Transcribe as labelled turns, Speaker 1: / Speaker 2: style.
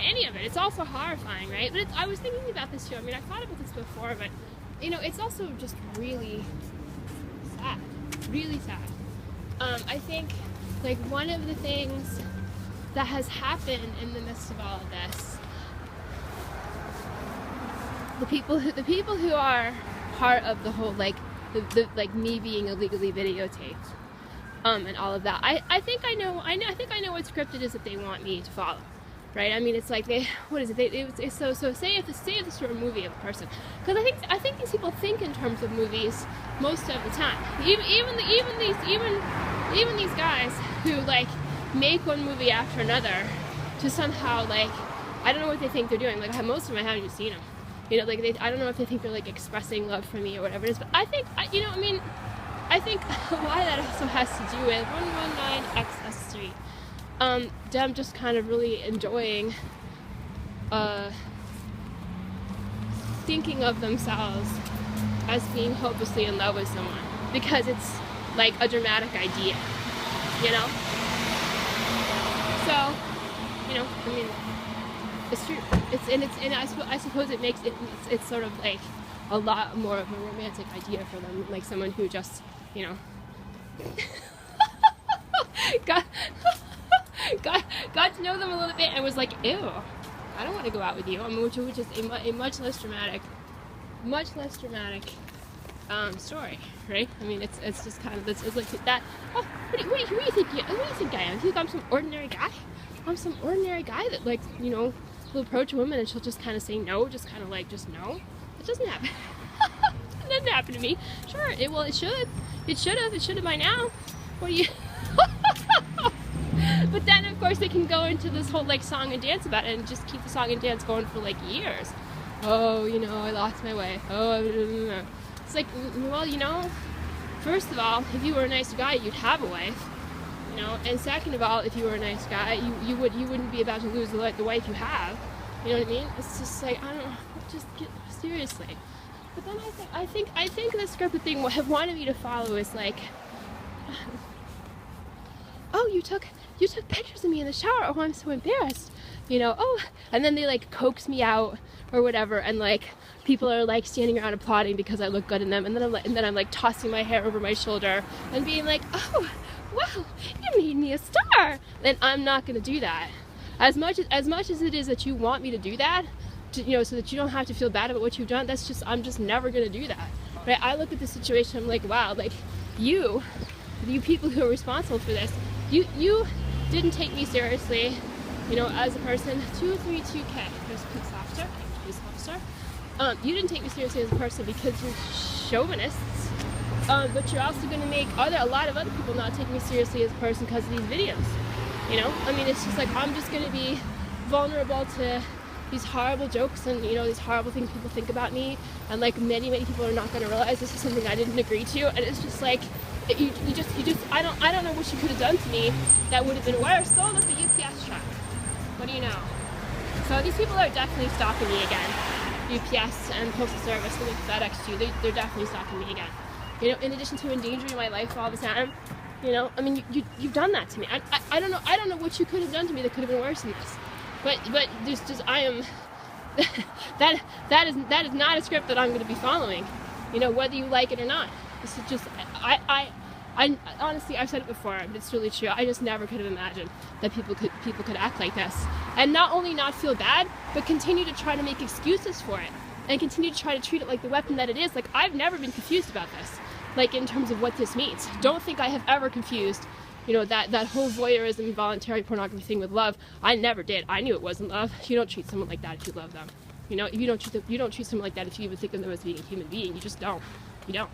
Speaker 1: any of it. It's also horrifying, right? But I was thinking about this too. I mean, I thought about this before, but you know, it's also just really sad. Really sad. I think like one of the things that has happened in the midst of all of this, the people who are part of the whole like like me being illegally videotaped, and all of that. I think I know what script it is that they want me to follow, right? I mean, it's like what is it? So say if this were a movie of a person, because I think these people think in terms of movies most of the time. Even these guys who like make one movie after another to somehow like, I don't know what they think they're doing. Like most of them I haven't even seen them. You know, like I don't know if they think they're like expressing love for me or whatever it is, but I think I think a lot of that also has to do with 119XS Street. Them just kind of really enjoying thinking of themselves as being hopelessly in love with someone because it's like a dramatic idea, you know? So, you know, I mean, it's true. I suppose it makes it's sort of like a lot more of a romantic idea for them, like someone who just, you know, got to know them a little bit and was like, ew, I don't want to go out with you. I mean, which is a much less dramatic story, right? I mean, it's just kind of it's like that. Oh, what do you think? What do you think I am? You think I'm some ordinary guy? I'm some ordinary guy that, like, you know, will approach a woman and she'll just kind of say no, just kind of like just no. It doesn't happen. It doesn't happen to me. Sure, it should. It should have by now. What do you? But then, of course, they can go into this whole like song and dance about it and just keep the song and dance going for like years. Oh, you know, I lost my way. Oh, it's like, well, you know, first of all, if you were a nice guy, you'd have a wife, you know, and second of all, if you were a nice guy, you wouldn't be about to lose the wife you have. You know what I mean? It's just like, I don't know, just get seriously. But then I think the script that they have wanted me to follow is like, oh, you took pictures of me in the shower. Oh, I'm so embarrassed. You know, oh, and then they like coax me out or whatever, and like people are like standing around applauding because I look good in them, and then I'm like tossing my hair over my shoulder and being like, oh, wow, you made me a star. Then I'm not gonna do that. As much as it is that you want me to do that, you know, so that you don't have to feel bad about what you've done, I'm just never gonna do that. Right? I look at the situation, I'm like, wow, like you people who are responsible for this, you didn't take me seriously, you know, as a person. 232K. There's a police officer. Police officer. You didn't take me seriously as a person because you're chauvinists. But you're also going to make a lot of other people not take me seriously as a person because of these videos. You know, I mean, it's just like I'm just going to be vulnerable to these horrible jokes and, you know, these horrible things people think about me, and like many people are not going to realize this is something I didn't agree to, and it's just like you just I don't know what you could have done to me that would have been worse. So with the UPS truck, what do you know? So these people are definitely stalking me again. UPS and Postal Service and FedEx too. They're definitely stalking me again. You know, in addition to endangering my life all the time. You know, I mean, you've done that to me. I don't know what you could have done to me that could have been worse than this. But there's just I am that is not a script that I'm going to be following. You know, whether you like it or not. This is just I honestly, I've said it before, but it's really true. I just never could have imagined that people could act like this, and not only not feel bad, but continue to try to make excuses for it, and continue to try to treat it like the weapon that it is. Like, I've never been confused about this, like in terms of what this means. Don't think I have ever confused, you know, that whole voyeurism, voluntary pornography thing with love. I never did. I knew it wasn't love. You don't treat someone like that if you love them. You know, you don't treat someone like that if you even think of them as being a human being. You just don't. You don't.